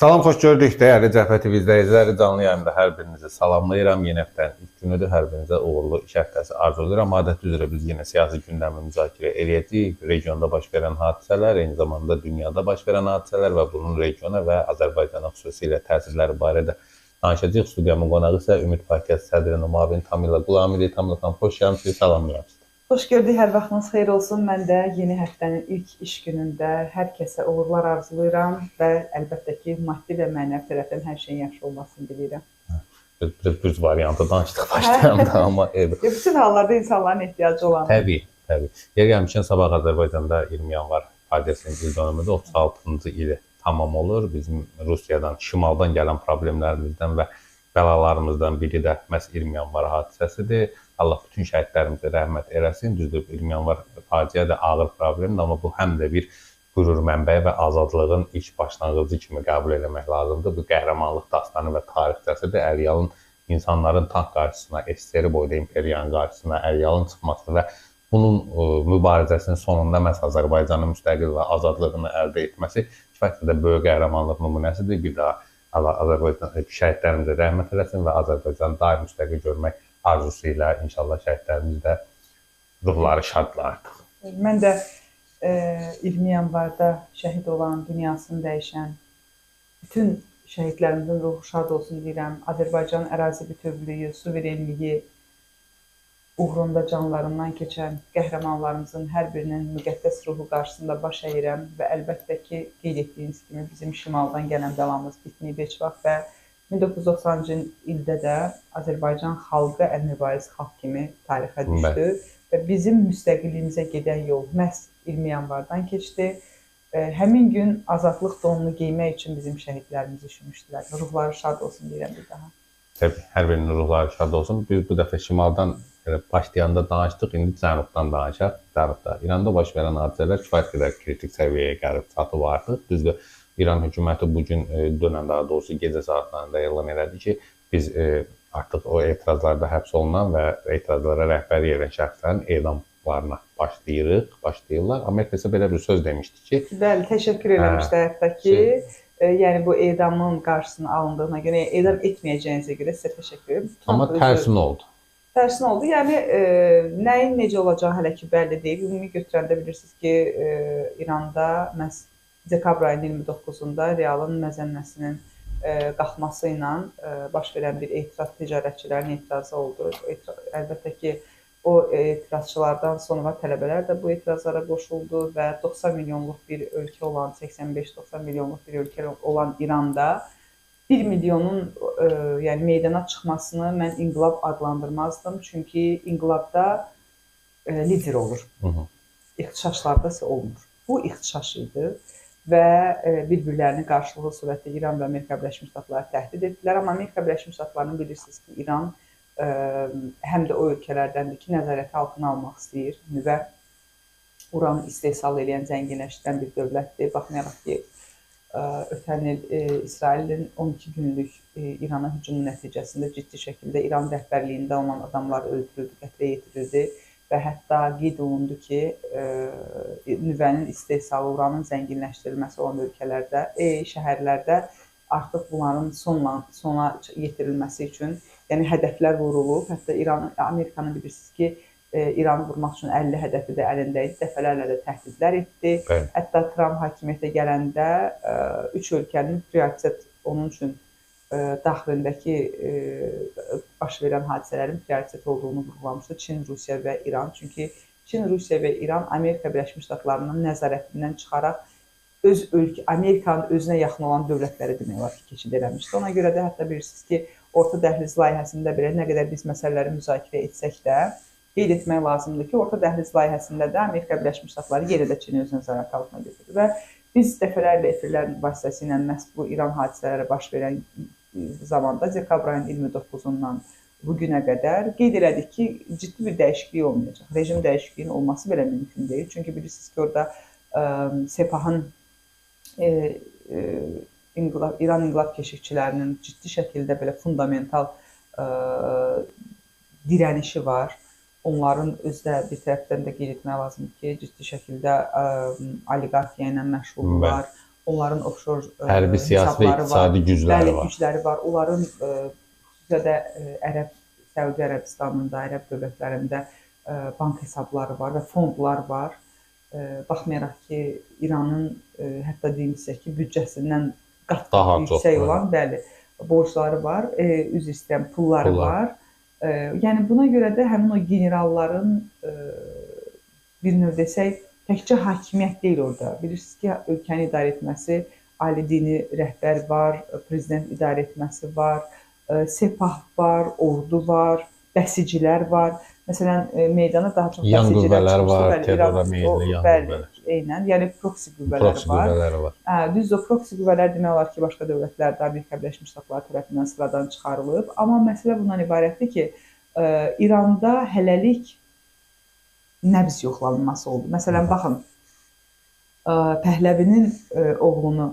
Salam, xoş gördük. Dəyərli Cəbhə TV izləyiciləri, canlı yayımda hər birinizi salamlayıram. Yeni həftənin ilk günüdür. Hər birinizə uğurlu iş həftəsi arzulayıram. Adət üzrə biz yenə siyasi gündəmi müzakirə edəcəyik. Regionda baş verən hadisələr, eyni zamanda dünyada baş verən hadisələr və bunun regiona və Azərbaycana xüsusilə təsirləri barədə danışacağıq. Studiyamın qonağı isə Ümid Partiyası sədrinin müavini Tamila Qulamidir. Tamila xanım, xoş gəlmisiniz, salamlayıram sizi. Xoş gördük, hər vaxtınız xeyir olsun. Mən də yeni həftənin ilk iş günündə hər kəsə uğurlar arzulayıram və əlbəttə ki, maddi və mənəvi tərəfdən hər şeyin yaxşı olmasını diləyirəm. Düz variantı danışdıq başlayanda, amma bütün hallarda insanların ehtiyacı olan. Təbii. Yer gəlmişkən, sabah Azərbaycanda 20 yanvar hadisəsinin il dönümündə 36-cı ili tamam olur. Bizim Rusiyadan, şimaldan gələn problemlərimizdən və bəlalarımızdan biri də məhz 20 yanvar hadisəsidir. Allah bütün şəhidlərimizə rəhmət eləsin. Düzdür, 20 yanvar faciə də ağır problemdir, amma bu həm də bir qürur mənbəyi və azadlığın ilk başlanğıcı kimi qəbul eləmək lazımdır. Bu qəhrəmanlıq dastanı və tarixçəsidir. Əryalın insanların tank qarşısına, SSR boyda imperiyanın qarşısına əryalın çıxması və bunun mübarizəsinin sonunda məhz Azərbaycanın müstəqil və azadlığını əldə etməsi kifayət qədər böyük qəhrəmanlıq nümunəsidir. Bir daha Allah Azərbaycan şəhidlərimizə rəhmət eləsin və Azərbaycanı daim müstəqil görmək arzusu ilə inşallah şəhidlərimiz də ruhları şadlardır. Mən də 20 yanvarda şəhid olan, dünyasını dəyişən bütün şəhidlərimizin ruhu şad olsun deyirəm. Azərbaycan ərazi bütövlüyü, suverenliyi uğrunda canlarından keçən qəhrəmanlarımızın hər birinin müqəddəs ruhu qarşısında baş əyirəm və əlbəttə ki, qeyd etdiyiniz kimi bizim şimaldan gələn bəlamız bitməyib heç vaxt və 1990-cı ildə də Azərbaycan xalqı əlmübariz xalq kimi tarixə düşdü və bizim müstəqilliyimizə gedən yol məhz 20 yanvardan keçdi. Həmin gün azadlıq donunu geymək üçün bizim şəhidlərimiz üşümüşdülər. Ruhları şad olsun deyirəm bir daha. Təbii, hər birinin ruhları şad olsun. Biz bu dəfə şimaldan başlayanda danışdıq, indi cənubdan danışaq. Cənubda İranda baş verən hadisələr kifayət qədər kritik səviyyəyə gəlib çatıb artıq. Düzdür, İran hökuməti bugün dönən, daha doğrusu gecə saatlarında elan elədi ki, biz artıq o etirazlarda həbs olunan və etirazlara rəhbərlik edən şəxslərin edamlarına başlayırlar. Amerika isə belə bir söz demişdi ki... Bəli, təşəkkür eləmişdi hətta ki, yəni bu edamın qarşısının alındığına görə, edam etməyəcəyinizə görə sizə təşəkkür edirəm. Amma tərsin oldu. Tərsin oldu. Yəni, nəyin necə olacağı hələ ki, bəlli deyil. Ümumi götürəndə bilirsiniz ki, İranda məhz dekabr ayının 29-da realın məzənnəsinin qalxması ilə baş verən bir etiraz ticarətçilərin etirazı oldu. Əlbəttə ki, o etirazçılardan sonra tələbələr də bu etirazlara qoşuldu və 90 milyonluq bir ölkə olan, 85-90 milyonluq bir ölkə olan İranda 1 milyonun yəni meydana çıxmasını mən inqilab adlandırmazdım. Çünki inqilabda lider olur. İxtişaşlarda isə olmur. Bu ixtişaş idi və bir-birlərini qarşılıqlı surətdə İran və Amerika Birləşmiş Ştatları təhdid etdilər. Amma Amerika Birləşmiş Ştatlarının bilirsiniz ki, İran həm də o ölkələrdəndir ki, nəzarəti altına almaq istəyir. Nüvə uranı istehsal edən, zənginləşdirən bir dövlətdir. Baxmayaraq ki, ötən il İsrailin 12 günlük İrana hücumu nəticəsində ciddi şəkildə İran rəhbərliyində olan adamlar öldürüldü, qətlə yetirildi və hətta qeyd olundu ki, nüvənin istehsalı, uranın zənginləşdirilməsi olan ölkələrdə, şəhərlərdə artıq bunların sona yetirilməsi üçün yəni hədəflər vurulub. Hətta Amerikanın bilirsiniz ki, İranı vurmaq üçün 50 hədəfi də əlində idi, dəfələrlə də təhdidlər etdi. Hətta Trump hakimiyyətə gələndə 3 ölkənin prioritet onun üçün daxilindəki baş verən hadisələrin prioritet olduğunu vurğulamışdı. Çin, Rusiya və İran. Çünki Çin, Rusiya və İran Amerika Birləşmiş Ştatlarının nəzarətindən çıxaraq Amerikanın özünə yaxın olan dövlətləri demək olar ki, keçid eləmişdi. Ona görə də hətta bilirsiniz ki, Orta Dəhliz layihəsində belə nə qədər biz məsələləri müzakirə etsək də, qeyd etmək lazımdır ki, Orta Dəhliz layihəsində də Amerika Birləşmiş Ştatları yenə də Çini öz nəzarəti altına götürdü və biz dəfələrlə efirlər vasitəsilə məhz bu İran hadisələri baş verən zamanda dekabr ayının 29-undan bugünə qədər qeyd elədik ki, ciddi bir dəyişiklik olmayacaq. Rejim dəyişikliyinin olması belə mümkün deyil. Çünki bilirsiniz ki, orada Sepahın İran inqilab keşikçilərinin ciddi şəkildə belə fundamental dirənişi var. Onların özdə bir tərəfdən də qeyd etmək lazımdır ki, ciddi şəkildə oliqarxiya ilə məşğuldurlar. onların offshore hərbi, siyasi və iqtisadi gücləri var. Gücləri var. Onların xüsusilə də Səudiyyə Ərəbistanında, ərəb dövlətlərində bank hesabları var və fondlar var. Baxmayaraq ki, İranın hətta deyimsə ki, büdcəsindən qat-qat yüksək olan, bəli, borcları var, üzr istəyirəm, pulları var. Yəni buna görə də həmin o generalların bir növ desək, təkcə hakimiyyət deyil orada. Bilirsiniz ki, ölkəni idarə etməsi, ali dini rəhbər var, prezident idarə etməsi var, sepah var, ordu var, bəsicilər var. Məsələn, meydana daha çox yan qüvvələr var, terrora meyilli yan qüvvələr. Eynən, yəni proksi qüvvələri var. Düzdür, o proksi qüvvələr demək olar ki, başqa dövlətlərdə Amerika Birləşmiş Ştatları tərəfindən sıradan çıxarılıb. Amma məsələ bundan ibarətdir ki, İranda hələlik nəbz yoxlanılması oldu. Məsələn, baxın, Pəhləvinin oğlunu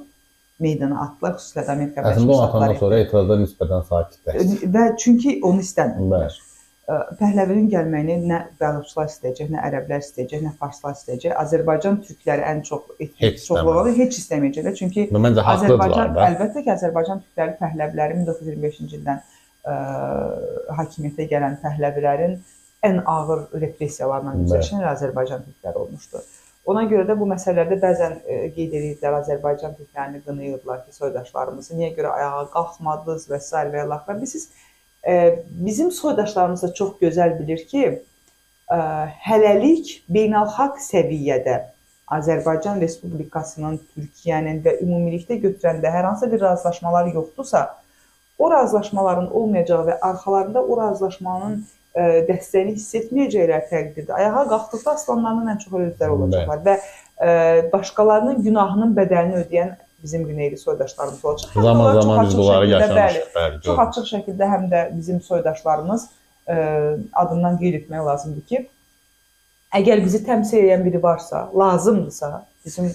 meydana atdılar, xüsusilə də Amerika Birləşmiş Ştatları. Əslində o atandan sonra etirazda nisbətən sakitləşdi. Və çünki onu istəmirlər. Pəhləvinin gəlməyini nə Bəluçlar istəyəcək, nə ərəblər istəyəcək, nə farslar istəyəcək. Azərbaycan türkləri ən çox heç istəməyəcəklər. Çünki Azərbaycan, əlbəttə ki, Azərbaycan türkləri Pəhləvilərin 1925-ci ildən hakimiyyətə gələn Pəhləvilərin ən ağır repressiyalarla üzləşən Azərbaycan türkləri olmuşdur. Ona görə də bu məsələlərdə bəzən qeyd edirdilər, Azərbaycan türklərini qınayırdılar ki, soydaşlarımızı niyə görə ayağa qalxmadınız və s. və ilaxır. Bizim soydaşlarımız da çox gözəl bilir ki, hələlik beynəlxalq səviyyədə Azərbaycan Respublikasının, Türkiyənin və ümumilikdə götürəndə hər hansı bir razılaşmalar yoxdursa, o razılaşmaların olmayacağı və arxalarında o razılaşmanın dəstəyini hiss etməyəcəklər təqdirdə ayağa qalxdıqda aslanlarının ən çox özləri olacaqlar və başqalarının günahının bədəlini ödəyən bizim güneyli soydaşlarımız olacaq. Zaman biz bunları yaşamışıq. Çox açıq şəkildə həm də bizim soydaşlarımız adından qeyd etmək lazımdır ki, əgər bizi təmsil edən biri varsa, lazımdırsa, bizim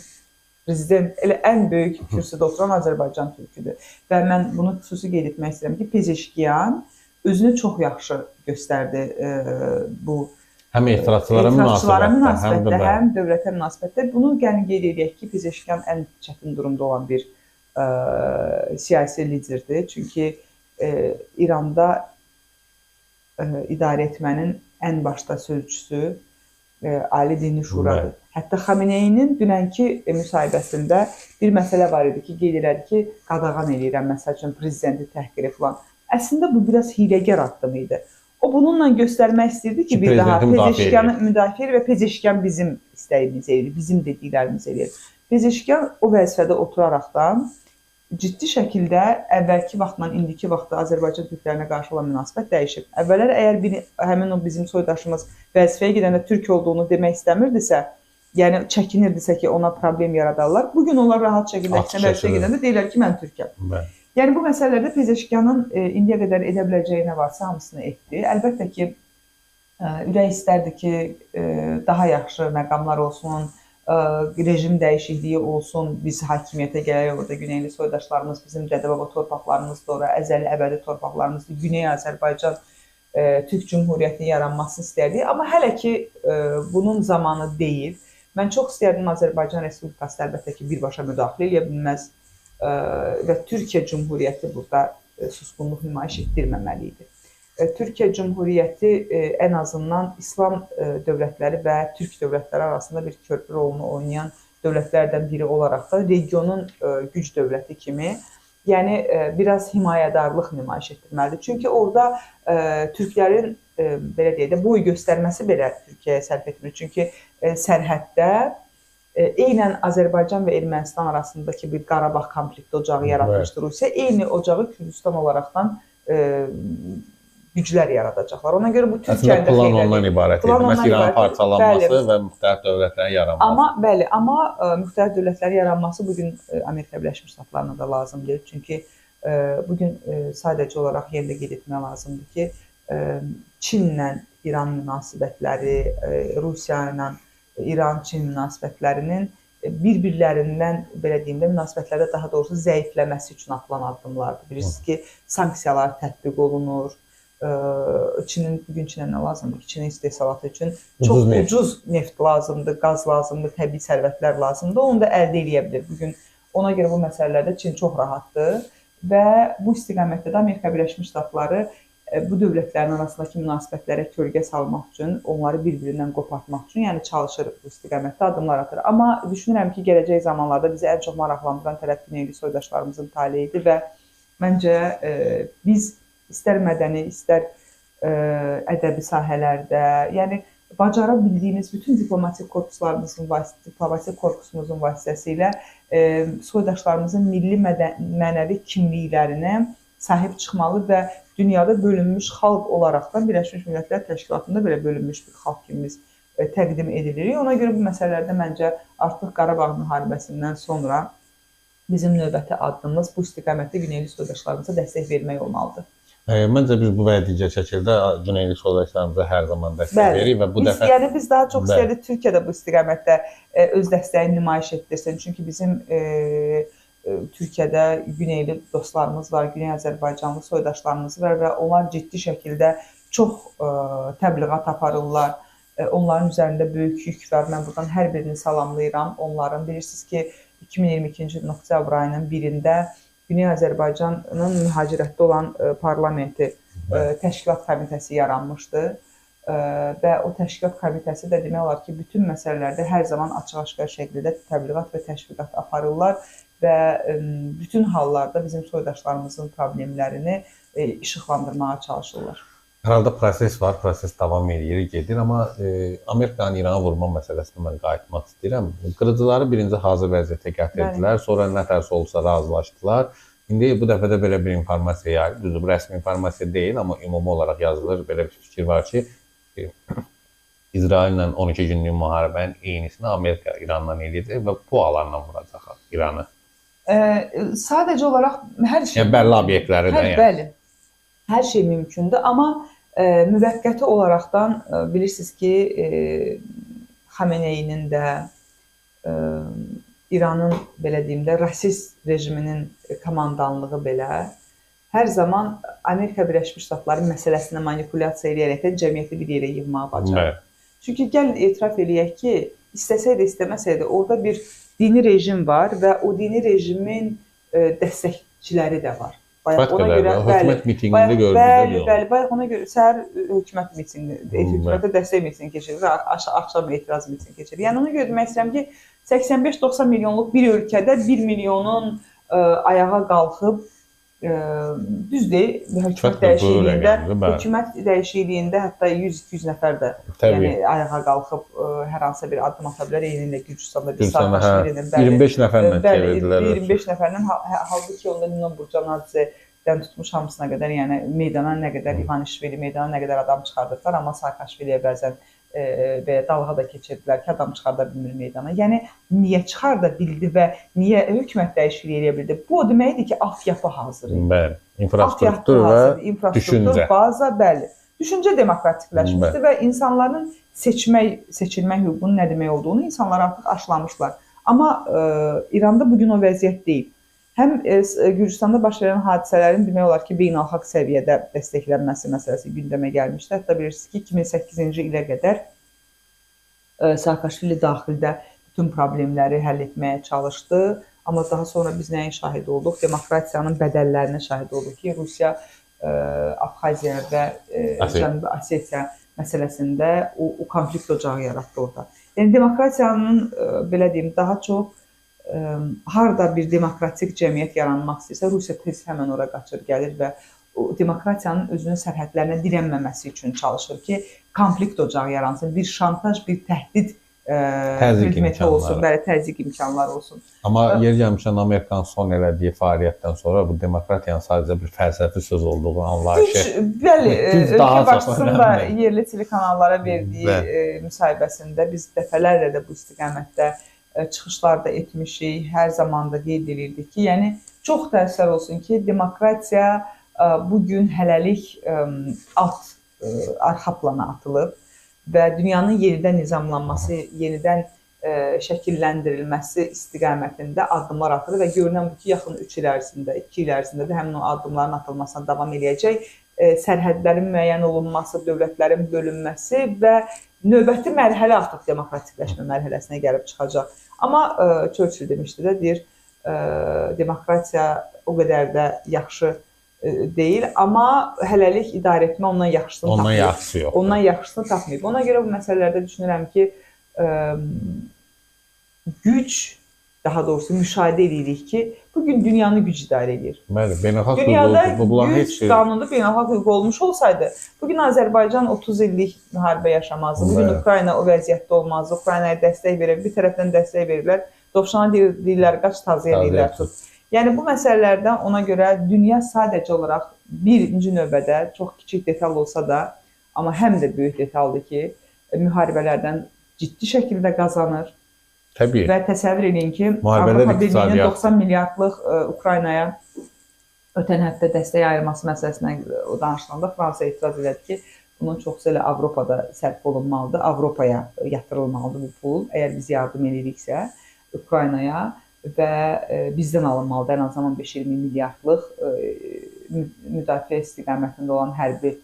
prezident elə ən böyük kürsüdə oturan Azərbaycan türküdür. Və mən bunu xüsusi qeyd etmək istəyirəm ki, Pezeşkiyan özünü çox yaxşı göstərdi bu həm etirazçılara münasibətdə, həm dövlətə münasibətdə. Bunu qeyd edək ki, Pezeşkiyan ən çətin durumda olan bir siyasi liderdir. Çünki İranda idarə etmənin ən başda sözçüsü Ali Dini Şuradır. Hətta Xameneyinin dünənki müsahibəsində bir məsələ var idi ki, qeyd elədi ki, qadağan edirəm, məsəl üçün prezidenti təhqiri falan. Əslində bu biraz hiləgər addım idi. O bununla göstərmək istəyirdi ki, bir daha Pezeşkiyanı müdafiə edir və Pezeşkiyan bizim istəyimizi edir, bizim dediklərimizi edir. Pezeşkiyan o vəzifədə oturaraqdan ciddi şəkildə əvvəlki vaxtla indiki vaxtda Azərbaycan türklərinə qarşı olan münasibət dəyişib. Əvvəllər əgər həmin o bizim soydaşımız vəzifəyə gedəndə türk olduğunu demək istəmirdisə, yəni çəkinirdisə ki, ona problem yaradarlar, bugün onlar rahat şəkildə vəzifəyə gedəndə deyirlər ki, mən türkəm. Yəni bu məsələlərdə Pezeşkiyanın indiyə qədər edə biləcəyi nə varsa hamısını etdi. Əlbəttə ki, ürək istərdi ki, daha yaxşı məqamlar olsun, rejim dəyişikliyi olsun, biz hakimiyyətə gələk, orada güneyli soydaşlarımız, bizim dədə-baba torpaqlarımızdır, ora əzəli əbədi torpaqlarımızdır, Güney Azərbaycan Türk Cümhuriyyətinin yaranmasını istərdik. Amma hələ ki, bunun zamanı deyil. Mən çox istərdim Azərbaycan Respublikası əlbəttə ki, birbaşa müdaxilə edə bilməz və Türkiyə Cümhuriyyəti burada susqunluq nümayiş etdirməməli idi. Türkiyə Cümhuriyyəti ən azından İslam dövlətləri və Türk dövlətləri arasında bir körpü rolunu oynayan dövlətlərdən biri olaraq da regionun güc dövləti kimi, yəni biraz himayədarlıq nümayiş etdirməlidir. Çünki orada türklərin belə deyək də boy göstərməsi belə Türkiyəyə sərf etmir. Çünki sərhəddə eynən Azərbaycan və Ermənistan arasındakı bir Qarabağ konflikti ocağı yaratmışdır Rusiya. Eyni ocağı Kürdistan olaraqdan güclər yaradacaqlar. Ona görə bu Türkiyədə plan ondan ibarətdir. Məsələn, İranın parçalanması və müxtəlif dövlətlərin yaranması. Amma müxtəlif dövlətlərin yaranması bugün Amerika Birləşmiş Ştatlarına da lazımdır. Çünki bugün sadəcə olaraq yerlə qeyd etmək lazımdır ki, Çinlə İran münasibətləri, Rusiya ilə İran-Çin münasibətlərinin bir-birlərindən, belə deyim də, münasibətlərdə daha doğrusu zəifləməsi üçün atılan addımlardır. Bilirsiniz ki, sanksiyalar tətbiq olunur. Çinin bugün Çinə nə lazımdır ki, Çinin istehsalatı üçün çox ucuz neft lazımdır, qaz lazımdır, təbii sərvətlər lazımdır. Onu da əldə edə bilir. Bugün Ona görə bu məsələlərdə Çin çox rahatdır və bu istiqamətdə də Amerika Birləşmiş Ştatları bu dövlətlərin arasındakı münasibətlərə kölgə salmaq üçün, onları bir-birindən qopartmaq üçün, yəni çalışır bu istiqamətdə addımlar atır. Amma düşünürəm ki, gələcək zamanlarda bizi ən çox maraqlandıran tərəf güneyli soydaşlarımızın taleyidir və məncə biz istər mədəni, istər ədəbi sahələrdə, yəni bacara bildiyimiz bütün diplomatik korpusumuzun vasitəsilə soydaşlarımızın milli mənəvi kimliklərinə sahib çıxmalı və dünyada bölünmüş xalq olaraqdan Birləşmiş Millətlər Təşkilatında belə bölünmüş bir xalq kimi biz təqdim edilir. Ona görə bu məsələlərdə məncə artıq Qarabağ müharibəsindən sonra bizim növbəti addımımız bu istiqamətdə güneyli soydaşlarımıza dəstək vermək olmalıdır. Məncə biz bu və digər şəkildə güneyli soydaşlarımıza hər zaman dəstək veririk və bu dəfə yəni biz daha çox istəyirik Türkiyə də bu istiqamətdə öz dəstəyini nümayiş etdirsin. Çünki bizim Türkiyədə güneyli dostlarımız var, Güney Azərbaycanlı soydaşlarımız var və onlar ciddi şəkildə çox təbliğat aparırlar. Onların üzərində böyük yük var. Mən buradan hər birini salamlayıram. Onların bilirsiniz ki, 2022-ci il oktyabr ayının 1-də Güney Azərbaycanın mühacirətdə olan parlamenti təşkilat komitəsi yaranmışdı və o təşkilat komitəsi də demək olar ki, bütün məsələlərdə hər zaman açıq-aşkar şəkildə təbliğat və təşviqat aparırlar və bütün hallarda bizim soydaşlarımızın problemlərini işıqlandırmağa çalışırlar. Arada proses var, proses davam edir, gedir, amma Amerikanın İrana vurma məsələsinə mən qayıtmaq istəyirəm. Qırıcıları birinci hazır vəziyyətə gətirdilər, sonra nə tərsə olsa razılaşdılar. İndi bu dəfə də belə bir informasiya yayılır. Düzdür, bu rəsmi informasiya deyil, amma ümumi olaraq yazılır. Belə bir fikir var ki, İsraillə 12 günlük müharibənin eynisini Amerika İrandan eləyəcək və PUA-larla vuracaq İranı. Sadəcə olaraq hər şey... Yəni, bəlli obyektləri də yəni. Bəli, hər şey mümkündür, amma müvəqqəti olaraqdan bilirsiniz ki, Xameneyinin də, İranın, belə deyim də, rasist rejiminin komandanlığı belə hər zaman Amerika Birləşmiş Ştatları məsələsinə manipulyasiya edərək də cəmiyyəti bir yerə yığmağa bacarır. Çünki gəlin etiraf eləyək ki, istəsəydi, istəməsəydi, orada bir dini rejim var və o dini rejimin dəstəkçiləri də var. Bayaq ona görə hökumət mitinqində gördünüz. Bəli, bayaq ona görə səhər hökumət mitinqi, hökumətə dəstək mitinqi keçirir, axşam etiraz mitinqi keçirir. Yəni ona görə demək istəyirəm ki, 85-90 milyonluq bir ölkədə 1 milyonun ayağa qalxıb, düzdür, hökumət dəyişikliyində hətta 100-200 nəfər də ayağa qalxıb hər hansısa bir addım ata bilər. Eynilə Gürcüstanda bir Saakashvilinin 25 nəfərlə çevirdilər. 25 nəfərlə, halbuki onda Nino Burcanadzedən tutmuş hamısına qədər, yəni meydana nə qədər İvanishvili, meydana nə qədər adam çıxardıqlar, amma Saakashviliyə bəzən belə dalğa da keçirdilər ki, adam çıxarda bilmir meydana. Yəni, niyə çıxarda bildi və niyə hökumət dəyişikliyi edə bildi? Bu o deməkdir ki, altyapı hazır idi. Bəli, infrastruktur və düşüncə. Baza, bəli. Düşüncə demokratikləşmişdi və insanların seçilmək hüququnun nə demək olduğunu insanlar artıq aşılamışlar. Amma İranda bugün o vəziyyət deyil. Həm Gürcüstanda baş verən hadisələrin demək olar ki, beynəlxalq səviyyədə dəstəklənməsi məsələsi gündəmə gəlmişdi. Hətta bilirsiniz ki, 2008-ci ilə qədər Saakashvili daxildə bütün problemləri həll etməyə çalışdı. Amma daha sonra biz nəyin şahid olduq? Demokratiyanın bədəllərinə şahid olduq ki, Rusiya Abxaziya və Cənubi Osetiya məsələsində o konflikt ocağı yaratdı orada. Yəni, demokratiyanın, belə deyim, daha çox harda bir demokratik cəmiyyət yaranmaq istəyirsə, Rusiya tez həmən ora qaçır, gəlir və demokratiyanın özünün sərhədlərinə dirənməməsi üçün çalışır ki, konflikt ocağı yaransın, bir şantaj, bir təhdid hüküməti olsun, bəli, təzyiq imkanları olsun. Amma yer gəlmişən Amerikanın son elədiyi fəaliyyətdən sonra bu demokratiyanın sadəcə bir fəlsəfi söz olduğu anlayışı. Bəli, ölkə başçısının da yerli telekanallara verdiyi müsahibəsində biz dəfələrlə də bu istiqamətdə çıxışlar da etmişik, hər zaman da qeyd edirdik ki, yəni çox təəssüf olsun ki, demokratiya bugün hələlik arxa plana atılıb və dünyanın yenidən nizamlanması, yenidən şəkilləndirilməsi istiqamətində addımlar atılır və görünən bu ki, yaxın 3 il ərzində, 2 il ərzində də həmin o addımların atılmasına davam edəcək. Sərhədlərin müəyyən olunması, dövlətlərin bölünməsi və növbəti mərhələ artıq demokratikləşmə mərhələsinə gəlib çıxacaq. Amma Churchill demişdi də, deyir, demokratiya o qədər də yaxşı deyil, amma hələlik idarəetmə ondan yaxşısını Ondan tapmayıb. yaxşısı yox. Ondan yaxşısını tapmayıb. Ona görə bu məsələlərdə düşünürəm ki, güc, daha doğrusu müşahidə edirik ki, bugün dünyanı güc idarə edir. Bəli, beynəlxalq Dünyada hüquq heç güc qanunda beynəlxalq hüquq olmuş olsaydı, bugün Azərbaycan 30 illik müharibə yaşamazdı. Bugün Ukrayna o vəziyyətdə olmazdı. Ukraynaya dəstək verir, bir tərəfdən dəstək verirlər. Dovşana deyirlər, qaç tazıya deyirlər tut. Yəni bu məsələlərdən ona görə dünya sadəcə olaraq birinci növbədə çox kiçik detal olsa da, amma həm də böyük detaldır ki, müharibələrdən ciddi şəkildə qazanır. Təbii. Və təsəvvür edin ki, Avropa Birliyinin 90 milyardlıq Ukraynaya ötən həftə dəstək ayırması məsələsinə danışılanda Fransa etiraz elədi ki, bunun çoxsu elə Avropada sərf olunmalıdır, Avropaya yatırılmalıdır bu pul, əgər biz yardım ediriksə Ukraynaya və bizdən alınmalıdır ən azından 5-20 milyardlıq müdafiə istiqamətində olan hərbi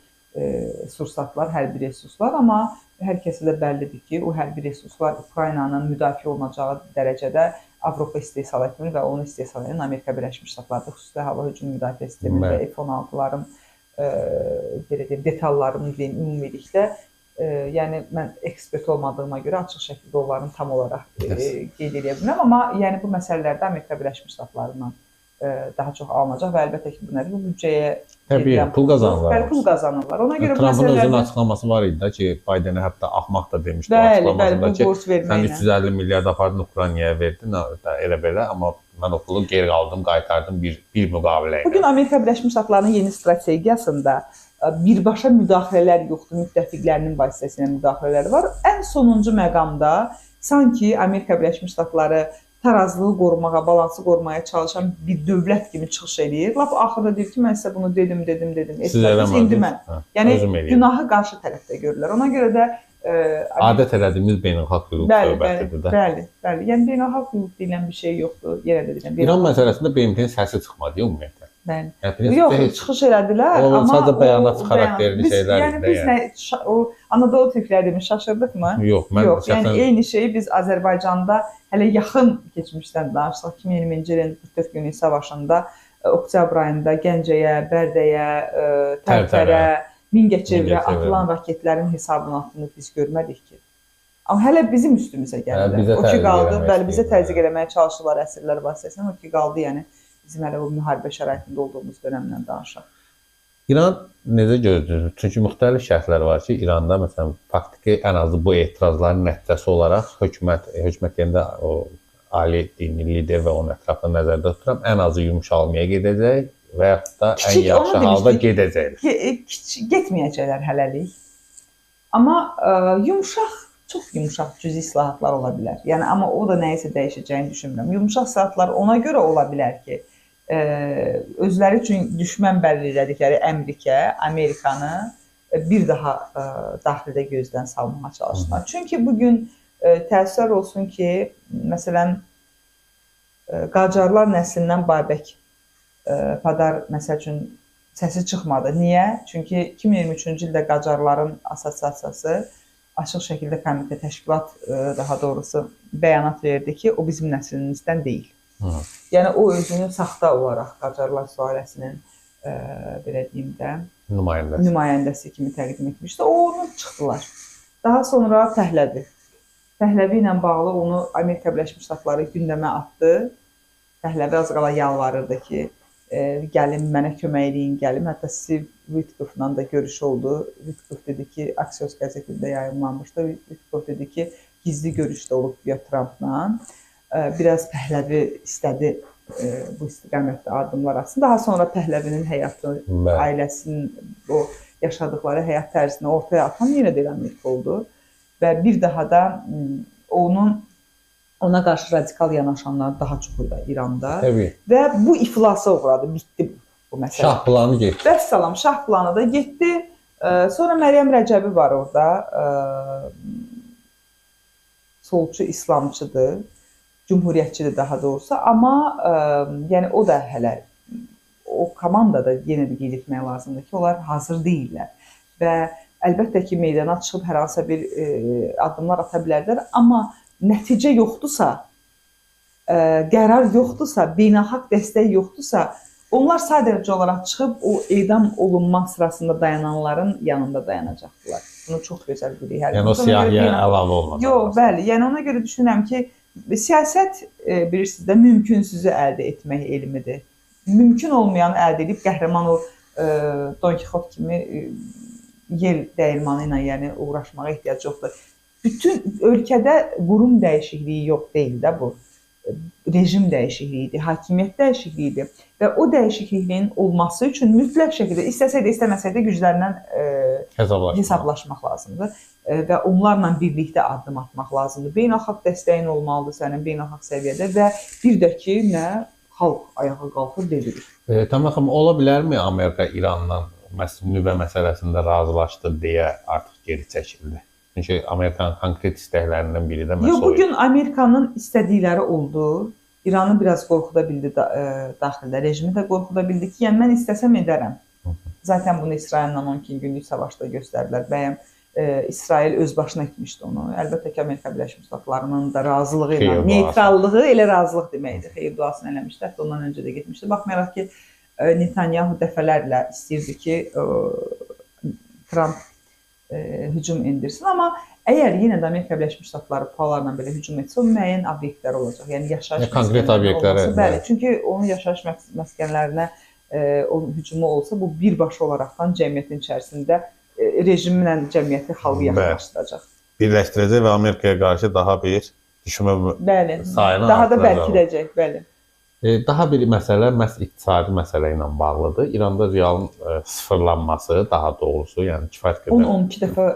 sursatlar, hərbi resurslar, amma hər kəsə də bəllidir ki, o hərbi resurslar Ukraynanın müdafiə olunacağı dərəcədə Avropa istehsal etmir və onu istehsal edən Amerika Birləşmiş Ştatlarıdır. Xüsusilə hava hücum müdafiə sistemi və F-16'ların detallarını deyim, ümumilikdə. Yəni, mən ekspert olmadığıma görə açıq şəkildə onların tam olaraq qeyd edə bilməm, amma yəni, bu məsələlərdə Amerika Birləşmiş Ştatlarından daha çox alınacaq və əlbəttə ki, bu büdcəyə pul qazanırlar. Pul qazanırlar. Ona görə Trump'ın özünün açıqlaması var idi ki, Biden'ə hətta axmaq da demişdi açıqlamasında ki, sən 350 milyard apardın Ukraynaya verdin, elə belə, amma mən o pulu geri aldım, qaytardım bir müqavilə ilə. Bugün Amerika Birləşmiş Ştatlarının yeni strategiyasında birbaşa müdaxilələr yoxdur, müttəfiqlərinin vasitəsilə müdaxilələri var. Ən sonuncu məqamda sanki Amerika Birləşmiş Ştatları tarazlığı qorumağa, balansı qorumaya çalışan bir dövlət kimi çıxış edir. Lap axırda deyir ki, mən sizə bunu dedim. Siz eləmədiniz. Yəni, günahı qarşı tərəfdə görürlər. Ona görə də adət elədiyimiz beynəlxalq hüquq söhbətidir də. Bəli. Yəni, beynəlxalq hüquq deyilən bir şey yoxdur. Yenə də deyirəm. İran məsələsində BMT-nin səsi çıxmadı ümumiyyətlə. Bəli. Yox, çıxış elədilər, amma sadəcə bəyanat xarakterli şeylər idi. Biz o Anadolu türkləri demiş, şaşırdıq mı? Yox, yəni eyni şeyi biz Azərbaycanda hələ yaxın keçmişdən danışsaq, 2020-ci ilin 44 günlük savaşında oktyabr ayında Gəncəyə, Bərdəyə, Tərtərə, Mingəçevirə atılan raketlərin hesabını atdığını biz görmədik ki. Amma hələ bizim üstümüzə gəldi. O ki qaldı, bəli, bizə təzyiq eləməyə çalışırlar əsirlər vasitəsilə, o ki qaldı, yəni bizim hələ o müharibə şəraitində olduğumuz dönəmdən danışaq. İran necə gözləyir? Çünki müxtəlif şərhlər var ki, İranda məsələn faktiki ən azı bu etirazların nəticəsi olaraq hökumətində o ali dini lider və onun ətrafını nəzərdə tuturam, ən azı yumşalmaya gedəcək və yaxud da ən yaxşı halda gedəcəklər. Getməyəcəklər hələlik. Amma çox yumşaq cüzi islahatlar ola bilər. Yəni, amma o da nəyisə dəyişəcəyini düşünmürəm. Yumşaq islahatlar ona görə ola bilər ki, özləri üçün düşmən bəlli elədikləri Amerikanı bir daha daxildə gözdən salmağa çalışırlar. Çünki bugün təəssüflər olsun ki, məsələn, Qacarlar nəslindən Babək Padar məsəl üçün səsi çıxmadı. Niyə? Çünki 2023-cü ildə Qacarların Assosiasiyası açıq şəkildə komitə təşkilat daha doğrusu bəyanat verdi ki, o bizim nəslimizdən deyil. Yəni o özünü saxta olaraq Qacarlar sülaləsinin belə deyim də nümayəndəsi kimi təqdim etmişdi. Onu çıxdılar. Daha sonra Pəhləvi ilə bağlı onu Amerika Birləşmiş Ştatları gündəmə atdı. Pəhləvi az qala yalvarırdı ki, gəlin mənə kömək eləyin, gəlin. Hətta Steve Witkoff'la da görüş oldu. Witkoff dedi ki, Axios qəzetində yayımlanmışdı. Witkoff dedi ki, gizli görüşdə olub Trump'la. Biraz Pəhləvi istədi bu istiqamətdə addımlar atsın. Daha sonra Pəhləvinin həyatı, ailəsinin o yaşadıkları həyat tərzini ortaya atan yenə də Amerika oldu. Və bir daha da ona qarşı radikal yanaşanlar daha çox idi İranda. Və bu iflasa uğradı, bitdi bu məsələ. Şah planı getdi. Vəssalam, şah planı da getdi. Sonra Məryəm Rəcəbi var orada. Solçu İslamçıdır. Cumhuriyyətçidir daha doğrusu, amma yəni o da hələ o komandada yenə də qeyd etmək lazımdır ki, onlar hazır deyillər və əlbəttə ki, meydana çıxıb hər hansısa bir addımlar ata bilərlər, amma nəticə yoxdursa, qərar yoxdursa, beynəlxalq dəstək yoxdursa, onlar sadəcə olaraq çıxıb o edam olunma sırasında dayananların yanında dayanacaqdılar. Bunu çox gözəl bilirik. Yəni o siyahıya əlavə olmaz. Yox, bəli. Yəni ona görə düşünürəm ki, siyasət bilirsiniz də mümkünsüzü əldə etmək elmidir. Mümkün olmayanı əldə edib qəhrəman o Don Kixot kimi yel dəyirmanı ilə yəni uğraşmağa ehtiyac yoxdur. Bütün ölkədə qurum dəyişikliyi yox deyil də bu. Rejim dəyişikliyidir, hakimiyyət dəyişikliyidir və o dəyişikliyin olması üçün mütləq şəkildə istəsəydə, istəməsəydə güclərlə hesablaşmaq lazımdır və onlarla birlikdə addım atmaq lazımdır. Beynəlxalq dəstəyin olmalıdır sənin beynəlxalq səviyyədə və bir də ki, nə xalq ayağa qalxır deyirik. Tamam xanım, ola bilərmi Amerika İrandan nüvə məsələsində razılaşdı deyə artıq geri çəkildi? Çünki Amerikanın konkret istəklərindən biri də məhz o. Yox, bugün Amerikanın istədikləri oldu. İranı biraz qorxuda bildi daxildə, rejimi də qorxuda bildi ki, yəni mən istəsəm edərəm. Zaten bunu İsraillə 12 günlük savaşda göstərdilər. Bəyəm İsrail öz başına etmişdi onu. Əlbəttə ki, Amerika Birləşmiş Ştatlarının da razılığı ilə, neytrallığı elə razılıq deməkdir. Xeyir duasını eləmişdi, hətta ondan öncə də getmişdi. Baxmayaraq ki, Netanyahu dəfələrlə istəyirdi ki, Trump hücum indirsin. Amma əgər yenə də Amerika Birləşmiş Ştatları PUA-larla belə hücum etsə, o müəyyən obyektlər olacaq. Yəni yaşayış konkret obyektləri. Bəli, çünki onun yaşayış məskənlərinə o hücumu olsa, bu birbaşa olaraqdan cəmiyyətin içərisində rejimlə cəmiyyəti xalqı yaxınlaşdıracaq. Birləşdirəcək və Amerikaya qarşı daha bir düşmə sayını daha da bərkidəcək, bəli. Daha bir məsələ məhz iqtisadi məsələ ilə bağlıdır. İranda realın sıfırlanması, daha doğrusu, yəni kifayət qədər 10-12 dəfə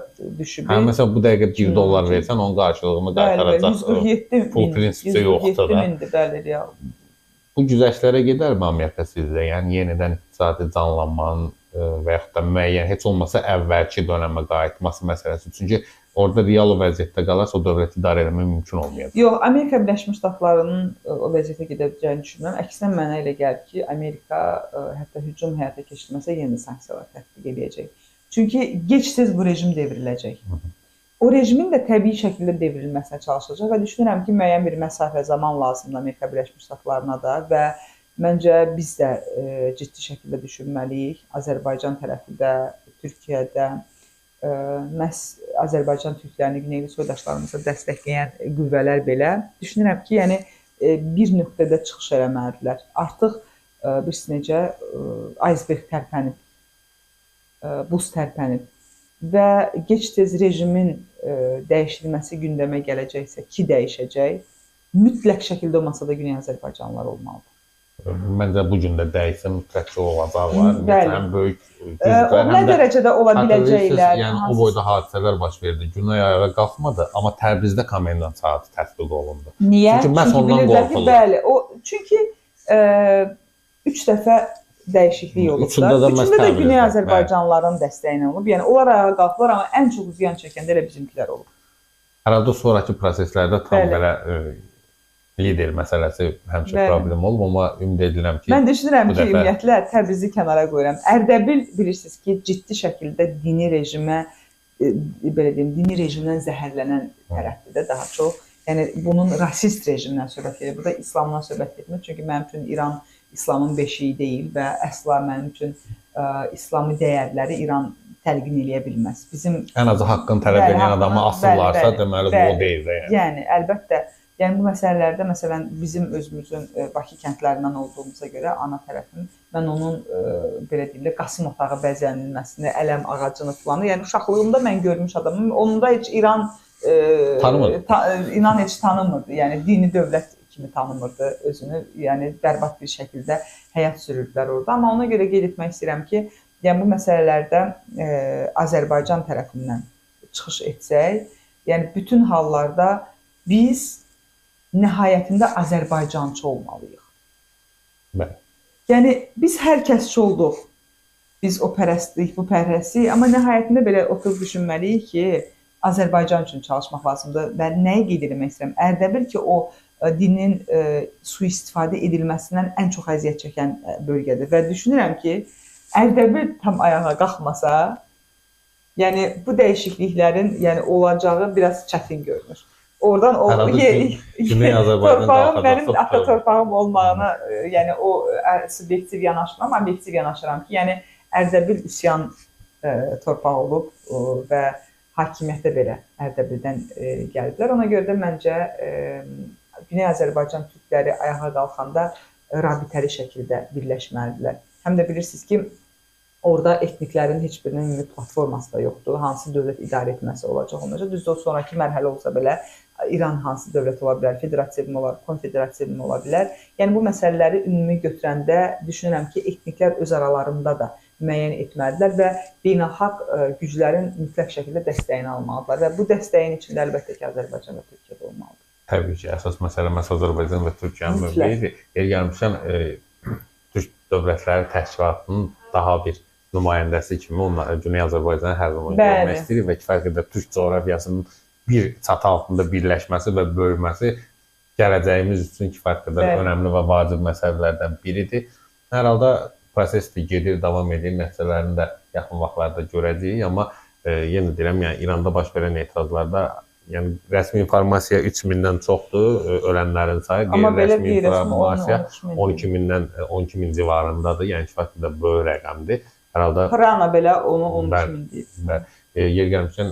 düşüb. Hə, məsələn bu dəqiqə 1 dollar versən, onun qarşılığını qaytaracaq. Pul prinsipi yoxdur da. 147 mindir, bəli, real. Bu güzəştlərə gedərmi Amerika sizdə? Yəni yenidən iqtisadi canlanmanın və yaxud da müəyyən heç olmasa əvvəlki dönəmə qayıtması məsələsi. Çünki orada real o vəziyyətdə qalarsa o dövləti idarə etmək mümkün olmayacaq. Yox, Amerika Birləşmiş Ştatlarının o vəziyyətə gedə biləcəyini düşünmürəm. Əksinə mənə elə gəlir ki, Amerika hətta hücum həyata keçirməsə yeni sanksiyalar tətbiq edəcək. Çünki gec-tez bu rejim devriləcək. O rejimin də təbii şəkildə devrilməsinə çalışacaq və düşünürəm ki, müəyyən bir məsafə zaman lazımdır Amerika Birləşmiş Ştatlarına da və məncə biz də ciddi şəkildə düşünməliyik. Azərbaycan tərəfi də, Türkiyədə, məhz Azərbaycan türklərini, Güneyli soydaşlarımızı dəstəkləyən qüvvələr belə düşünürəm ki, yəni bir nöqtədə çıxış eləməlidirlər. Artıq bilirsiniz necə iceberg tərpənib, buz tərpənib və gec-tez rejimin dəyişilməsi gündəmə gələcəksə, ki dəyişəcək, mütləq şəkildə olmasa da Güney Azərbaycanlılar olmalıdır. Məncə bu gün də dəyişsə mütləq ki, olacaq var. Bəli. Böyük nə dərəcədə ola biləcəklər? Yəni o boyda hadisələr baş verdi. Güney ayağa qalxmadı, amma Təbrizdə komendant saatı tətbiq olundu. Niyə? Çünki məhz ondan qorxulur. Bəli, çünki 3 dəfə dəyişiklik olub da. Üçündə də Güney Azərbaycanlıların dəstəyi ilə olub. Yəni onlar ayağa qalxdılar, amma ən çox ziyan çəkəndə elə bizimkilər olub. Herhalde sonraki proseslərdə tam belə lider məsələsi həmişə problem olub, amma ümid edirəm ki, mən düşünürəm ki, ümumiyyətlə Təbrizi kənara qoyuram. Ərdəbil bilirsiniz ki, ciddi şəkildə dini rejimə, belə deyim, dini rejimdən zəhərlənən tərəfdir də daha çox. Yəni bunun rasist rejimdən söhbət edir. Burada İslamdan söhbət etmir. Çünki mənim üçün İran İslamın beşiyi deyil və əsla mənim üçün İslami dəyərləri İran təlqin eləyə bilməz. Bizim ən azı haqqını tələb edən adamı asırlarsa, deməli bu o deyil də. Yəni əlbəttə, yəni bu məsələlərdə məsələn bizim özümüzün Bakı kəndlərindən olduğumuza görə ana tərəfim mən onun belə deyirlər Qasım otağı bəzənilməsini, ələm ağacını falan, yəni uşaqlığımda mən görmüş adamım. Onda heç İran İnan heç tanımırdı. Yəni dini dövlət kimi tanımırdı özünü. Yəni bərbad bir şəkildə həyat sürürdülər orada. Amma ona görə qeyd etmək istəyirəm ki, yəni bu məsələlərdə Azərbaycan tərəfindən çıxış etsək, yəni bütün hallarda biz nəhayətində Azərbaycançı olmalıyıq. Bəli. Yəni biz hər kəsçi olduq. Biz o pərəstlik, bu pərəstlik, amma nəhayətində belə oturub düşünməliyik ki, Azərbaycan üçün çalışmaq lazımdır. Və nəyi qeyd etmək istəyirəm? Ərdəbil ki, o dinin sui-istifadə edilməsindən ən çox əziyyət çəkən bölgədir və düşünürəm ki, Ərdəbil tam ayağa qalxmasa, yəni bu dəyişikliklərin yəni olacağı biraz çətin görünür. oradan o Güney Azərbaycan torpağım qalxacaq, mənim çox ata doğru. torpağım olmağına, yəni o subyektiv yanaşmam, obyektiv yanaşıram ki, yəni Ərdəbil üsyan torpağı olub və hakimiyyətə belə Ərdəbildən gəliblər. Ona görə də məncə Güney Azərbaycan türkləri ayağa qalxanda rabitəli şəkildə birləşməlidirlər. Həm də bilirsiniz ki, orada etniklərin heç birinin ümumi platforması da yoxdur. Hansı dövlət idarə etməsi olacaq olacaq. Düzdür, o sonraki mərhələ olsa belə İran hansı dövlət ola bilər, federativ mi olar, konfederativ mi ola bilər. Yəni bu məsələləri ümumi götürəndə düşünürəm ki, etniklər öz aralarında da müəyyən etməlidirlər və beynəlxalq güclərin mütləq şəkildə dəstəyini almalıdırlar və bu dəstəyin içində əlbəttə ki, Azərbaycan və Türkiyə də olmalıdır. Təbii ki, əsas məsələ Azərbaycan və Türkiyənin mövqeyidir. Gəlmişəm Türk Dövlətləri Təşkilatının daha bir nümayəndəsi kimi Güney Azərbaycanı hər zaman görmək istəyir və kifayət qədər Türk coğrafiyasının bir çatı altında birləşməsi və böyüməsi gələcəyimiz üçün kifayət qədər önəmli və vacib məsələlərdən biridir. Hər halda proses gedir, davam edir, nəticələrini də yaxın vaxtlarda görəcəyik, amma yenə deyirəm, yəni İranda baş verən etirazlarda yəni rəsmi informasiya 3000-dən çoxdur ölənlərin sayı, qeyri-rəsmi informasiya 12.000 civarındadır, yəni kifayət qədər böyük rəqəmdir. Hər halda Prana belə onu 12.000 deyir. Yer gəlmişkən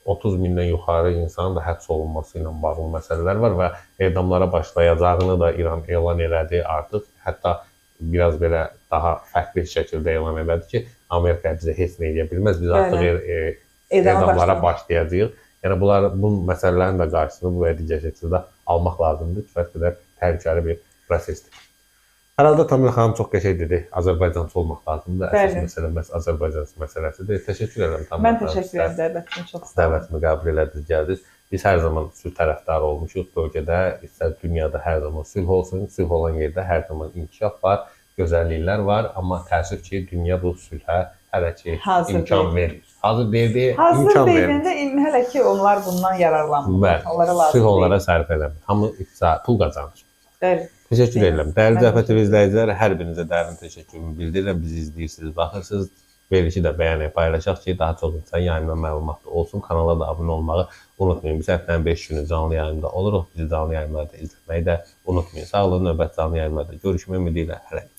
30.000-dən yuxarı insanın da həbs olunması ilə bağlı məsələlər var və edamlara başlayacağını da İran elan elədi artıq. Hətta biraz belə daha fərqli şəkildə elan elədi ki, Amerika bizə heç nə edə bilməz, biz artıq edamlara başlayacağıq. Yəni bu məsələlərin də qarşısını bu və digər şəkildə almaq lazımdır. Kifayət qədər təhlükəli bir prosesdir. Hər halda Tamil xanım çox qəşəng dedi, Azərbaycançı olmaq lazımdır. Əsas məsələ məhz Azərbaycan məsələsidir. Təşəkkür edirəm Tamil xanım. Mən təşəkkür edirəm, dəvətini çox sağ olun. Dəvətimi qəbul elədiniz, gəldiniz. Biz hər zaman sülh tərəfdarı olmuşuq bölgədə, istər dünyada hər zaman sülh olsun, sülh olan yerdə hər zaman inkişaf var, gözəlliklər var, amma təəssüf ki, dünya bu sülhə hələ ki imkan verir. Hazır deyildi, imkan verir. Hazır deyildi, hələ ki onlar bundan yararlanmır. Sülh onlara sərf eləmir. Hamı pul qazanır. Bəli. Təşəkkür edirəm. Dəyərli Cəbhə TV izləyicilər, hər birinizə dərin təşəkkürümü bildirirəm. Bizi izləyirsiniz, baxırsınız. Verilişi də bəyənək, paylaşaq ki, daha çox insan yayından məlumatlı olsun. Kanala da abunə olmağı unutmayın. Biz həftənin 5 günü canlı yayında oluruq. Bizi canlı yayınlarda izləməyi də unutmayın. Sağ olun, növbəti canlı yayınlarda görüşmək ümidi ilə. Hələlik.